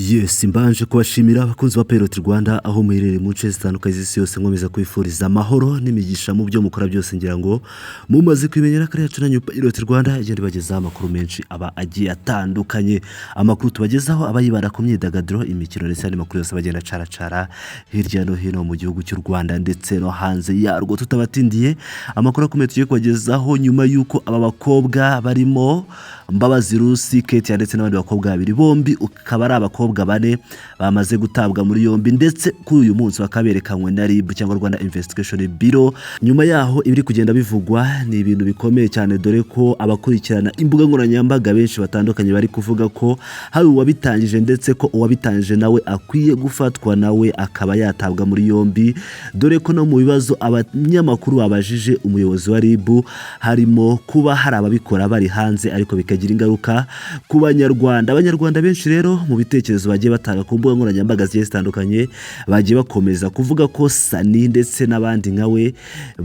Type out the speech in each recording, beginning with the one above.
Yes, mbanje kubashimira abakunzi ba Pilot Rwanda aho muherereye mu nce zitandukanye z'isi yose nkomeza kwifuriza amahoro n'imigisha mu byo mukora byose ngira ngo mumaze kwimenyera kare yacu na Pilot Rwanda igenda bagezaho amakuru menshi aba agiye atandukanye. Amakuru tubagezaho abayibara ku myidagaduro, imikino ndetse n'andi makuru yose bagenda caracara hirya no hino mu gihugu cy'u Rwanda ndetse no hanze yarwo. Tutabatindiye amakuru akomeye tugiye kubagezaho nyuma yuko aba bakobwa barimo Mbabazi Rusi Kate ndetse n'abandi bakobwa babiri bombi ukaba ari abakobwa bane bamaze gutabwa muri yombi ndetse kuri uyu munsi bakaberekanywe na RIB cyangwa Rwanda Investigation Bureau. Nyuma yaho ibiri kugenda bivugwa ni ibintu bikomeye cyane, dore ko abakurikirana imbuga nkoranyambaga benshi batandukanye bari kuvuga ko hari uwabitangije ndetse ko uwabitangije nawe akwiye gufatwa nawe akaba yatabwa muri yombi, dore ko no mu bibazo abanyamakuru babajije umuyobozi wa RIB harimo kuba hari ababikora bari hanze ariko bikagira ingaruka ku Banyarwanda. Abanyarwanda benshi rero mu bitekerezo bagiye batanga ku mbuga nkoranyambaga zigiye zitandukanye bagiye bakomeza kuvuga ko Sani ndetse n'abandi nkawe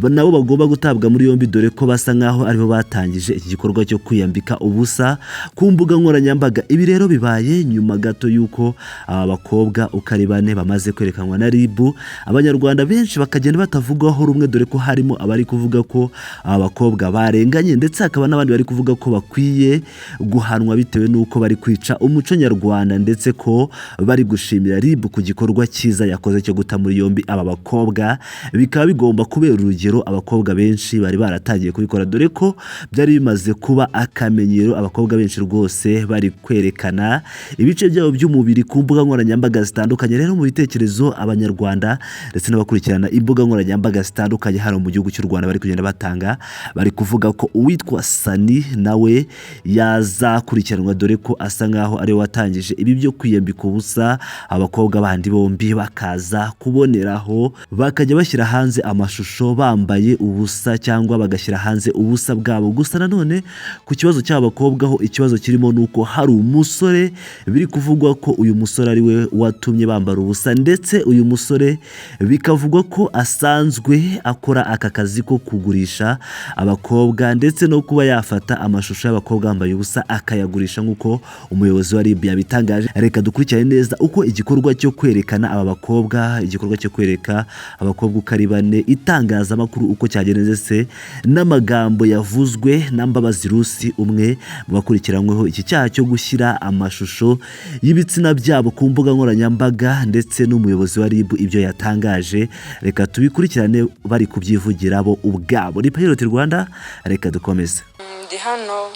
nabo bagomba gutabwa muri yombi, dore ko basa nkaho aribo batangije iki gikorwa cyo kwiyambika ubusa ku mbuga nkoranyambaga. Ibi rero bibaye nyuma gato yuko aba bakobwa uko ari bane bamaze kwerekanwa na RIB, Abanyarwanda benshi bakagenda batavugwaho rumwe, dore ko harimo abari kuvuga ko aba bakobwa barenganye ndetse hakaba n'abandi bari kuvuga ko bakwiye guhanwa bitewe nuko bari kwica umuco nyarwanda ndetse ko bari gushimira RIB ku gikorwa cyiza yakoze cyo guta muri yombi aba bakobwa. Bikaba bigomba kubera urugero abakobwa benshi bari baratangiye kubikora, dore ko byari bimaze kuba akamenyero abakobwa benshi rwose bari kwerekana ibice byabo by'umubiri ku mbuga nkoranyambaga zitandukanye. Rero mu bitekerezo Abanyarwanda ndetse n'abakurikirana imbuga nkoranyambaga zitandukanye hano mu gihugu cy'u Rwanda bari kugenda batanga, bari kuvuga ko uwitwa Sani nawe yazakurikiranwa, dore ko asa nkaho ari watangije ibi byo kwiyambika ubusa. Abakobwa bandi bombi bakaza kuboneraho bakajya bashyira hanze amashusho bambaye ubusa cyangwa bagashyira hanze ubusa bwabo. Gusa nanone ku kibazo cy'abakobwa ho ikibazo kirimo nuko hari umusore biri kuvugwa ko uyu musore ari we watumye bambara ubusa, ndetse uyu musore bikavugwa ko asanzwe akora aka kazi ko kugurisha abakobwa ndetse no kuba yafata amashusho y'abakobwa bambaye ubusa akayagurisha nk'uko umuyobozi wa RIB yabitangaje. Reka dukurikirane neza uko igikorwa cyo kwerekana aba bakobwa, igikorwa cyo kwereka abakobwa uko ari bane, itangazamakuru uko cyagenze se n'amagambo yavuzwe na Mbabazi Rusi, umwe mu bakurikiranyweho iki cyaha cyo gushyira amashusho y'ibitsina byabo ku mbuga nkoranyambaga ndetse n'umuyobozi wa RIB ibyo yatangaje. Reka tubikurikirane bari kubyivugira bo ubwabo. Ni Pilot Rwanda, reka dukomeze. Ndi hano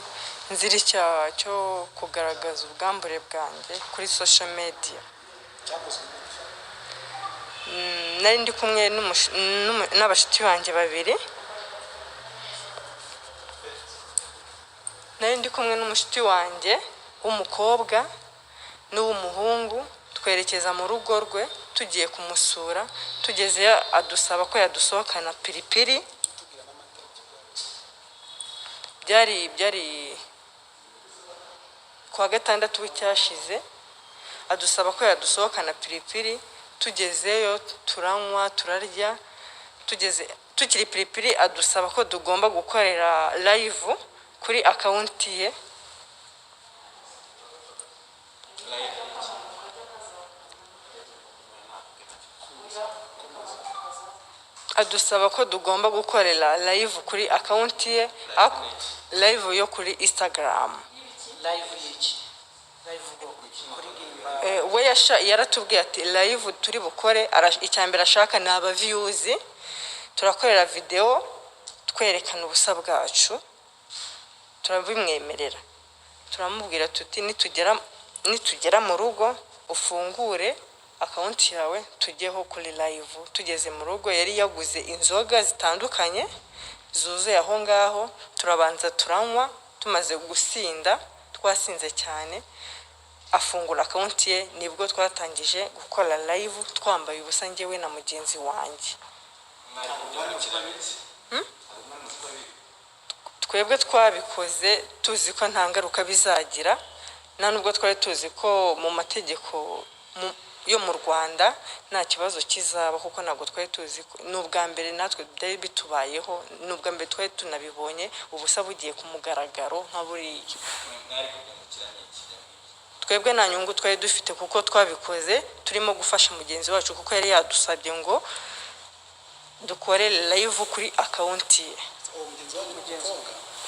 nzira icyaha cyo kugaragaza ubwambure bwanjye kuri social media. Nari ndi kumwe n'abashiti banjye babiri. Nari ndi kumwe n'umushiti wanjye w'umukobwa n'uw'umuhungu, twerekeza mu rugo rwe tugiye kumusura. Tugeze adusaba ko yadusohokana piripiri. Byari kuwa gatandatu w'icyashize, adusaba ko yadusohokana piripiri. Tugezeyo turanywa turarya, tukiri piripiri adusaba ko tugomba gukorera live kuri account ye. Adusaba ko tugomba gukorera live kuri account ye, live yo kuri Instagram. Live y'iki? Live We yaratubwiye ati live turi bukore icyambere ashaka ni aba views. Turakorera video twerekana ubusa bwacu, turabimwemerera. Turamubwira tuti nitugera mu rugo ufungure account yawe tujyeho kuri live. Tugeze mu rugo yari yaguze inzoga zitandukanye zuzuye aho ngaho, turabanza turanywa. Tumaze gusinda, twasinze cyane, afungura account ye, nibwo twatangije gukora live twambaye ubusa njyewe na mugenzi wanjye. Twebwe twabikoze tuzi ko nta ngaruka bizagira, nta nubwo twari tuzi ko mu mategeko yo mu Rwanda nta kibazo kizaba, kuko ntabwo twari tuzi ko n'ubwa mbere natwe byari bitubayeho, n'ubwa mbere twari tunabibonye ubusa bugiye ku mugaragaro nka buriya. twebwe nta nyungu twari dufite kuko twabikoze turimo gufasha mugenzi wacu kuko yari yadusabye ngo dukore live kuri akawunti ye.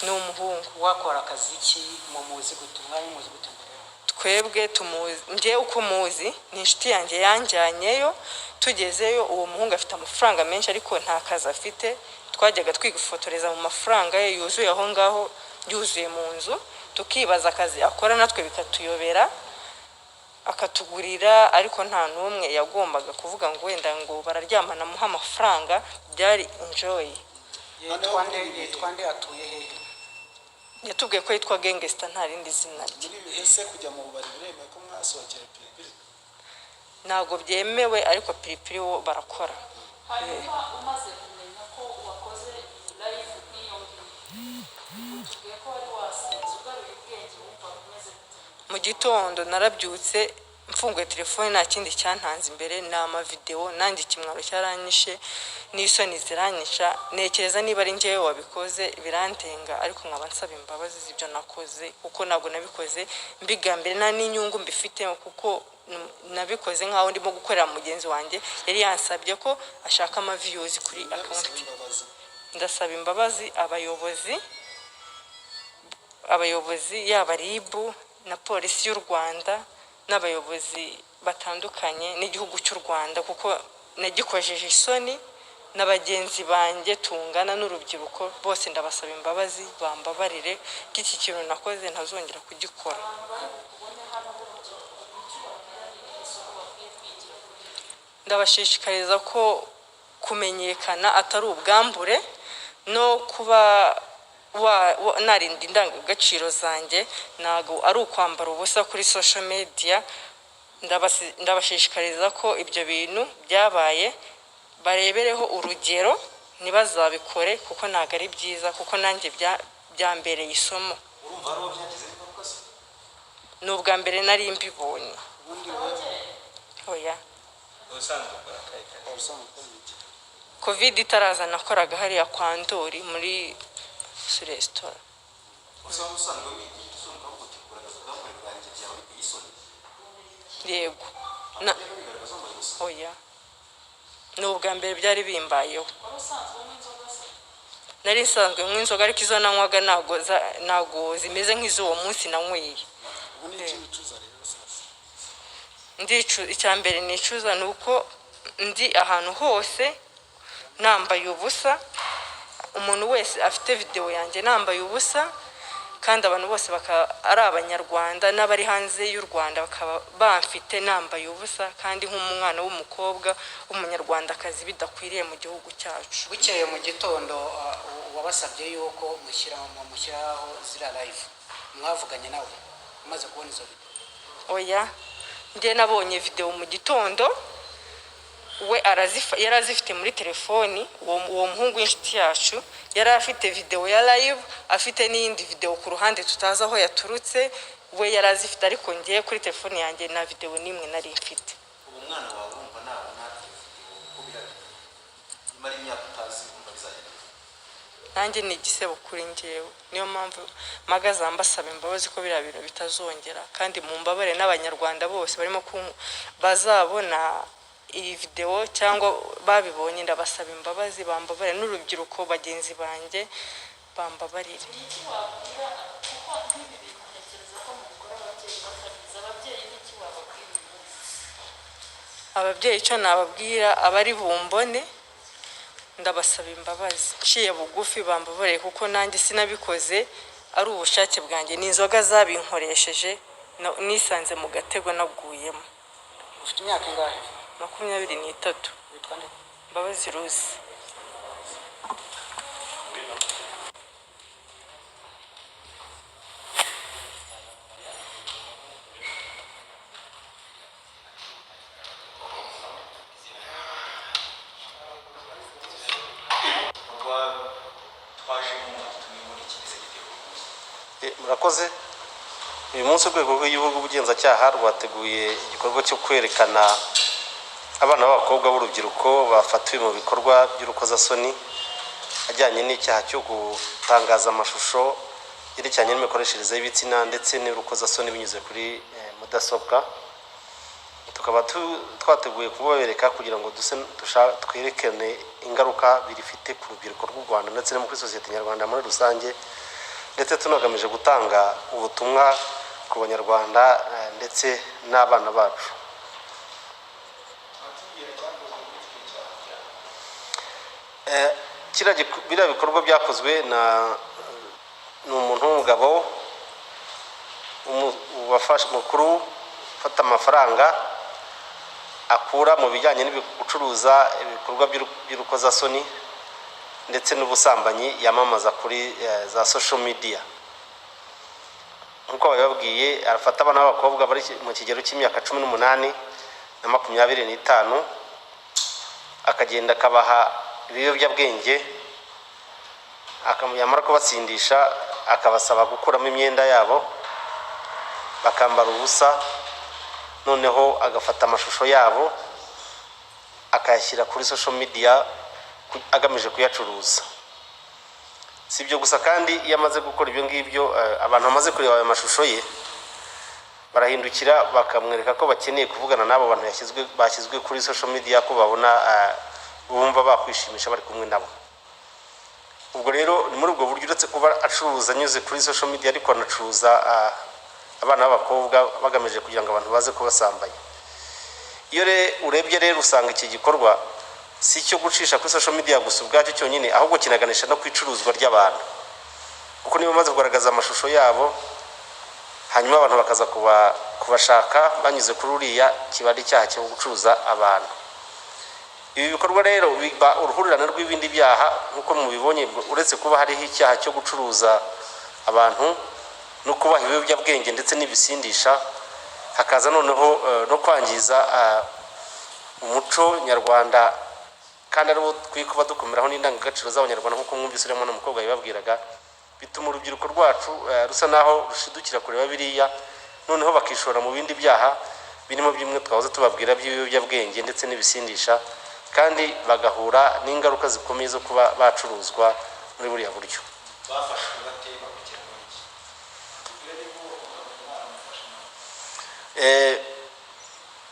Ni umuhungu. wakora akazi ki mu muzi gutumwa muzi gutumwa twebwe tumuzi ngiye uko muzi ni inshuti yanjye yanjyanyeyo tugezeyo uwo muhungu afite amafaranga menshi ariko nta kazi afite twajyaga twifotoreza mu mafaranga ye yuzuye aho ngaho yuzuye mu nzu tukibaza akazi akora natwe bikatuyobera akatugurira ariko nta numwe yagombaga kuvuga ngo wenda ngo bararyamana muha amafaranga byari enjoy. yitwa nde atuye hehe Yatubwiye ko yitwa Gangster nta rindi zina rye. muri bihese kujya mu bubari biremewe ko mwasohokera piripiri Ntago byemewe ariko piripiri wo barakora. hanyuma umaze kumenya ko wakoze live n'iyo ngiyo ko wari wasinze ugaruye ubwenge wumva umeze gute? Mu gitondo narabyutse mfunguye telefone nta kindi cyantanze imbere ni amavideo nanjye kimwaro cyaranyishe n'isoni ziranyisha nekereza niba ari njyewe wabikoze birantenga ariko nkaba nsaba imbabazi z'ibyo nakoze kuko ntabwo nabikoze mbigambire nta n'inyungu mbifite kuko nabikoze nkaho ndimo gukorera mugenzi wanjye yari yansabye ko ashaka ama views kuri account. Ndasaba imbabazi abayobozi yaba RIB na polisi y'u Rwanda n'abayobozi batandukanye n'igihugu cy'u Rwanda kuko nagikojeje isoni n'abagenzi banjye tungana n'urubyiruko bose ndabasaba imbabazi bambabarire k'iki kintu nakoze ntazongera kugikora. Ndabashishikariza ko kumenyekana atari ubwambure no kuba narinda indangagaciro zanjye ntago ari ukwambara ubusa kuri social media. Ndabashishikariza ko ibyo bintu byabaye barebereho urugero ntibazabikore kuko ntago ari byiza kuko nanjye byambereye isomo. urumva ari byagize ingaruka se Ni ubwa mbere nari mbibonye. Oya usanzwe ukora usanzwe covid itaraza nakoraga hariya kwa Ndori muri resitora. usanzwe wigisha ukavuga uti bwanjye byawe isoni Yego oya ni ubwa mbere byari bimbayeho. Nari nsanzwe nk'inzoga ariko izo nanywaga ntago zimeze nk'iz'uwo munsi nanyweye. Icya mbere nicuza ni uko ndi ahantu hose nambaye ubusa umuntu wese afite video yanjye nambaye ubusa kandi abantu bose ari abanyarwanda n'abari hanze y'u Rwanda bakaba bamfite nambaye ubusa kandi nk'umwana w'umukobwa w'umunyarwandakazi bidakwiriye mu gihugu cyacu. bukeye mu gitondo wabasabye yuko mushyiraho zira live mwavuganye nawe umaze kubona izo video? Oya njye nabonye video mu gitondo we yari azifite muri telefoni uwo muhungu w'inshuti yacu yari afite video ya live afite n'indi video ku ruhande tutazi aho yaturutse we yari azifite ariko ngiye kuri telefoni yanjye na video nimwe nari mfite. ubu mwana wawe urumva nawe kubira imari imyaka utazi kumva bizagenda nanjye ni igisebo kuri njyewe niyo mpamvu magaza mbasaba imbabazi ko biriya bintu bitazongera kandi mu mbabare n'abanyarwanda bose barimo bazabona iyi video cyangwa babibonye ndabasaba imbabazi bambabare n'urubyiruko bagenzi banjye bambabarire. Ababyeyi icyo nababwira abari bumbone ndabasaba imbabazi nciye bugufi bambabare kuko nanjye sinabikoze ari ubushake bwanjye n'inzoga zabinkoresheje nisanze mu gatego naguyemo. ufite imyaka ingahe? 23. witwa nde? Mbabazi Rose. murakoze. Uyu munsi urwego rw'igihugu rw'ubugenzacyaha rwateguye igikorwa cyo kwerekana abana b'abakobwa b'urubyiruko bafatiwe mu bikorwa by'urukozasoni ajyanye n'icyaha cyo gutangaza amashusho yerekeranye n'imikoreshereze y'ibitsina ndetse n'urukozasoni binyuze kuri mudasobwa, tukaba twateguye kubabereka kugira ngo twerekane ingaruka birifite ku rubyiruko rw'u Rwanda ndetse no muri sosiyete nyarwanda muri rusange, ndetse tunagamije gutanga ubutumwa ku banyarwanda ndetse n'abana bacu. Biriya bikorwa byakozwe ni umuntu w'umugabo wafashe mukuru ufata amafaranga akura mu bijyanye no gucuruza ibikorwa by'urukozasoni ndetse n'ubusambanyi yamamaza kuri za social media. Nkuko babibabwiye, arafata abana b'abakobwa bari mu kigero cy'imyaka 18 na 25, akagenda akabaha ibiyobyabwenge, akamuyamara kubatsindisha akabasaba gukuramo imyenda yabo bakambara ubusa, noneho agafata amashusho yabo akayashyira kuri social media agamije kuyacuruza. Si ibyo gusa kandi, iyo amaze gukora ibyo ngibyo, abantu bamaze kureba ayo mashusho ye barahindukira bakamwereka ko bakeneye kuvugana n'abo bantu bashyizwe kuri social media, ko babona bumva bakwishimisha bari kumwe nabo. Ubwo rero ni muri ubwo buryo, uretse kuba acuruza anyuze kuri social media, ariko anacuruza abana b'abakobwa bagamije kugira ngo abantu baze kubasambanya. Iyo urebye rero usanga iki gikorwa si cyo gucisha kuri social media gusa ubwacyo cyonyine, ahubwo kinaganisha no kwicuruzwa ry'abantu, kuko niba bamaze kugaragaza amashusho yabo hanyuma abantu bakaza kubashaka banyuze kuri uriya, kiba ari icyaha cyo gucuruza abantu. Ibi bikorwa rero biba uruhurirane rw'ibindi byaha nk'uko mubibonye, uretse kuba hariho icyaha cyo gucuruza abantu no kubaha ibiyobyabwenge ndetse n'ibisindisha, hakaza noneho no kwangiza umuco nyarwanda, kandi ariwo twikuba dukomeraho n'indangagaciro z'abanyarwanda nk'uko mwumvise urimo n'umukobwa yababwiraga. Bituma urubyiruko rwacu rusa naho rushidukira kureba biriya, noneho bakishora mu bindi byaha birimo bimwe twahoze tubabwira by'ibiyobyabwenge ndetse n'ibisindisha, kandi bagahura n'ingaruka zikomeye zo kuba bacuruzwa muri buriya buryo.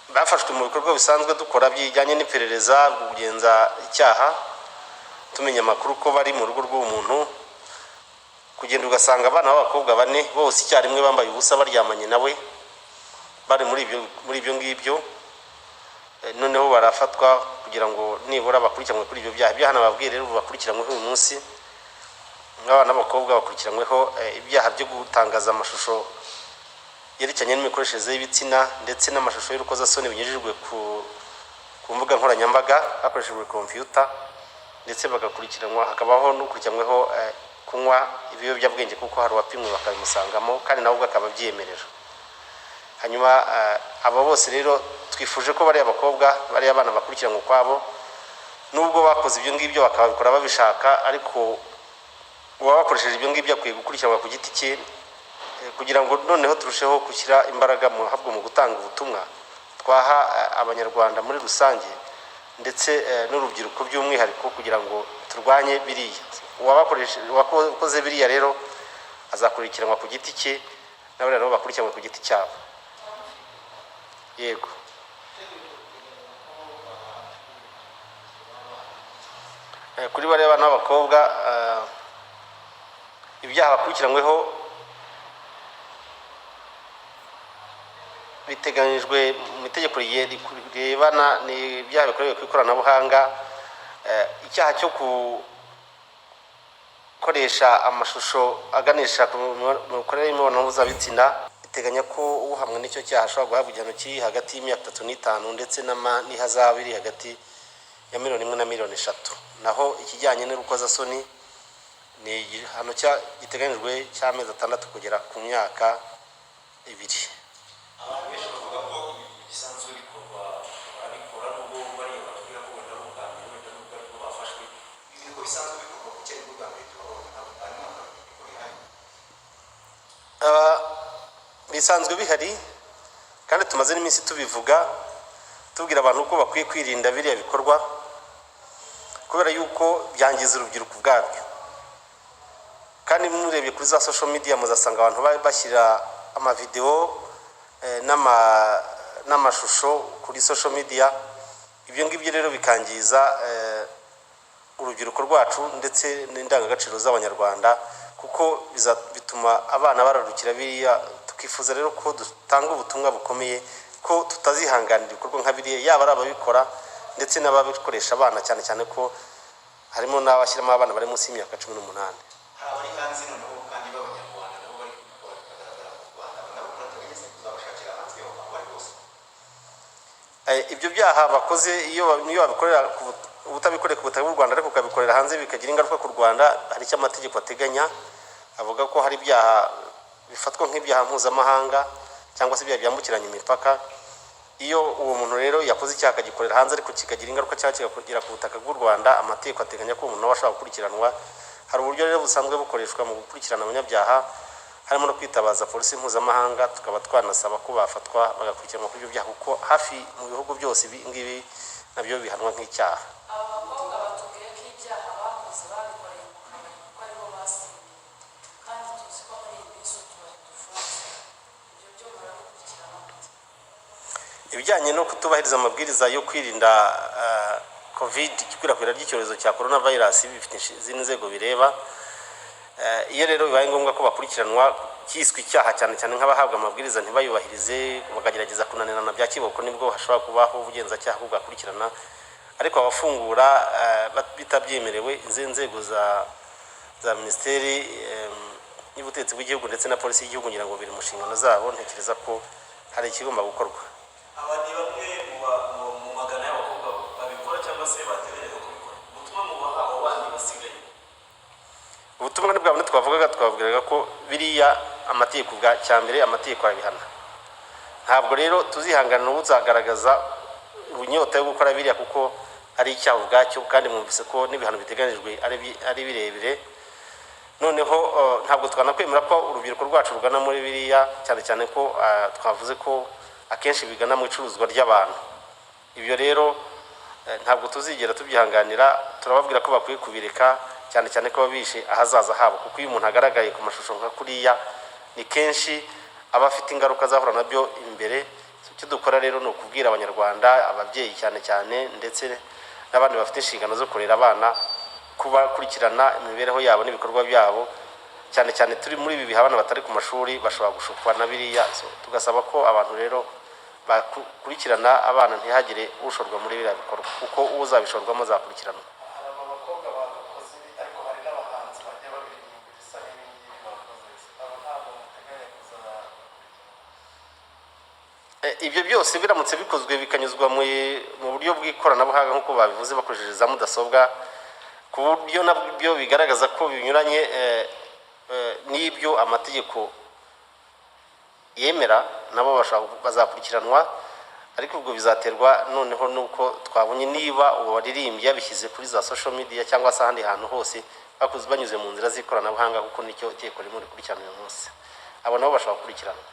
Bafashwe mu bikorwa bisanzwe dukora bijyanye n'iperereza, kugenza icyaha, tumenya amakuru ko bari mu rugo rw'umuntu, kugenda ugasanga abana b'abakobwa 4 bose icyarimwe bambaye ubusa baryamanye nawe, bari muri ibyo ngibyo. Noneho barafatwa kugira ngo nibura bakurikiranwe kuri ibyo byaha. Ibyaha nababwiye rero bakurikiranweho uyu munsi, nk'abana b'abakobwa bakurikiranweho ibyaha byo gutangaza amashusho yerekeranye n'imikoreshereze y'ibitsina ndetse n'amashusho y'urukozasoni binyujijwe ku mbuga nkoranyambaga hakoreshejwe computer, ndetse bagakurikiranwa, hakabaho n'ukurikiranweho kunywa ibiyobyabwenge kuko hari uwapimwe bakabimusangamo kandi nawe ubwo akaba abyiyemerera. Hanyuma aba bose rero twifuje ko bari abakobwa, bari abana bakurikiranwa kwabo, nubwo bakoze ibyo ngibyo bakabikora babishaka, ariko uwabakoresheje ibyo ngibyo akwiye gukurikiranwa ku giti cye, kugira ngo noneho turusheho gushyira imbaraga mu gutanga ubutumwa twaha abanyarwanda muri rusange ndetse n'urubyiruko by'umwihariko, kugira ngo turwanye biriya. Uwakoze biriya rero azakurikiranwa ku giti cye, n'abandi nabo bakurikiranwa ku giti cyabo. Yego. Kuri bariya abana b'abakobwa, ibyaha bakurikiranyweho biteganyijwe mu itegeko rirebana n'ibyaha bikorewe ku ikoranabuhanga. Icyaha cyo gukoresha amashusho aganisha ku mikorere y'imibonano mpuzabitsina biteganya ko uhamwe n'icyo cyaha ashobora guhabwa igihano kiri hagati y'imyaka 3 n'5 ndetse n'ihazabu iri hagati ya $1 na $3. Naho ikijyanye n'urukozasoni ni igihano giteganyijwe cy'amezi 6 kugera ku myaka 2. Abantu benshi bavuga ko bisanzwe bikorwa barabikora n'ubwo bari batubwira ko wenda n'ubwambere wenda n'ubwo ariko bafashwe, ibintu bisanzwe bikorwa ku cyari n'ubwambere tubabona bisanzwe bihari, kandi tumaze n'iminsi tubivuga tubwira abantu ko bakwiye kwirinda biriya bikorwa, kubera yuko byangiza urubyiruko ubwabyo. Kandi murebye kuri za social media muzasanga abantu bashyira amavideo n'amashusho kuri social media. Ibyo ngibyo rero bikangiza urubyiruko rwacu ndetse n'indangagaciro z'abanyarwanda, kuko bituma abana bararukira biriya. Tukifuza rero ko dutanga ubutumwa bukomeye ko tutazihanganira ibikorwa nka biriya, yaba ari ababikora ndetse n'ababikoresha abana, cyane cyane ko harimo n'abashyiramo abana bari munsi y'imyaka 18. abari hanze noneho kandi b'abanyarwanda nabo bari kugaragara mu Rwanda, nabo murateganya kuzabashakira hanze aho bari bose. Ibyo byaha bakoze iyo babikorera ubutabikoreye ku butaka bw'u Rwanda ariko ukabikorera hanze bikagira ingaruka ku Rwanda, hari icyo amategeko ateganya. Avuga ko hari ibyaha bifatwa nk'ibyaha mpuzamahanga cyangwa se ibyaha byambukiranya imipaka. Iyo uwo muntu rero yakoze icyaha akagikorera hanze ariko kikagira ingaruka cyangwa kikagera ku butaka bw'u Rwanda, amategeko ateganya ko umuntu nawe ashobora gukurikiranwa. Hari uburyo rero busanzwe bukoreshwa mu gukurikirana abanyabyaha, harimo no kwitabaza polisi mpuzamahanga, tukaba twanasaba ko bafatwa bagakurikiranwa kuri ibyo byaha, kuko hafi mu bihugu byose ngibi nabyo bihanwa nk'icyaha. abakobwa batubwiye ko ibyaha bakoze babikoreye mu kabari kuko aribo basinye, kandi tuzi ko muri iyi minsi utubari dufunze. Ibyo byo murabikurikirana gute? Ibijyanye no kutubahiriza amabwiriza yo kwirinda covid, ikwirakwira ry'icyorezo cya coronavirus, bifite izindi nzego bireba. Iyo rero bibaye ngombwa ko bakurikiranwa cyiswe icyaha, cyane cyane nk'abahabwa amabwiriza ntibayubahirize, bakagerageza kunanirana bya kiboko, nibwo hashobora kubaho ubugenzacyaha bwakurikirana. Ariko abafungura bitabyemerewe, inzego za minisiteri y'ubutegetsi bw'igihugu ndetse na polisi y'igihugu ngira ngo biri mu nshingano zabo. Ntekereza ko hari ikigomba gukorwa. Aba ni bamwe mu magana y'abakobwa babikora cyangwa se bategereje kubikora. Ubutumwa mubaha abo bandi basigaye. Ubutumwa ni bwabone twavugiraga ko biriya amategeko bwa cyambere, amategeko arabihana. Ntabwo rero tuzihanganira uzagaragaza ubunyota yo gukora biriya, kuko ari icyaha ubwacyo, kandi mwumvise ko n'ibihano biteganijwe ari birebire. Noneho ntabwo twanakwemera ko urubyiruko rwacu rugana muri biriya, cyane cyane ko twavuze ko akenshi bigana mu icuruzwa ry'abantu. Ibyo rero ntabwo tuzigera tubyihanganira. Turababwira ko bakwiye kubireka, cyane cyane ko babishe ahazaza habo, kuko iyo umuntu agaragaye ku mashusho nka kuriya ni kenshi aba afite ingaruka azahura nabyo imbere. Icyo dukora rero ni ukubwira abanyarwanda, ababyeyi cyane cyane, ndetse n'abandi bafite inshingano zo kurera abana, kubakurikirana imibereho yabo n'ibikorwa byabo, cyane cyane turi muri ibi biha abana batari ku mashuri bashobora gushukwa na biriya. Tugasaba ko abantu rero bakurikirana abana, ntihagire ushorwa muri biriya bikorwa, kuko uzabishorwamo azakurikiranwa. Ibyo byose biramutse bikozwe bikanyuzwa mu buryo bw'ikoranabuhanga nk'uko babivuze, bakoresheje za mudasobwa, ku buryo nabyo bigaragaza ko binyuranye n'ibyo amategeko yemera, nabo bazakurikiranwa. Ariko ubwo bizaterwa noneho nuko twabonye niba uwo waririmbye yabishyize kuri za social media cyangwa se ahandi hantu hose banyuze mu nzira z'ikoranabuhanga, kuko nicyo tegeko rimwe rikurikirana uyu munsi. Abo nabo bashobora gukurikiranwa.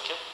gutyo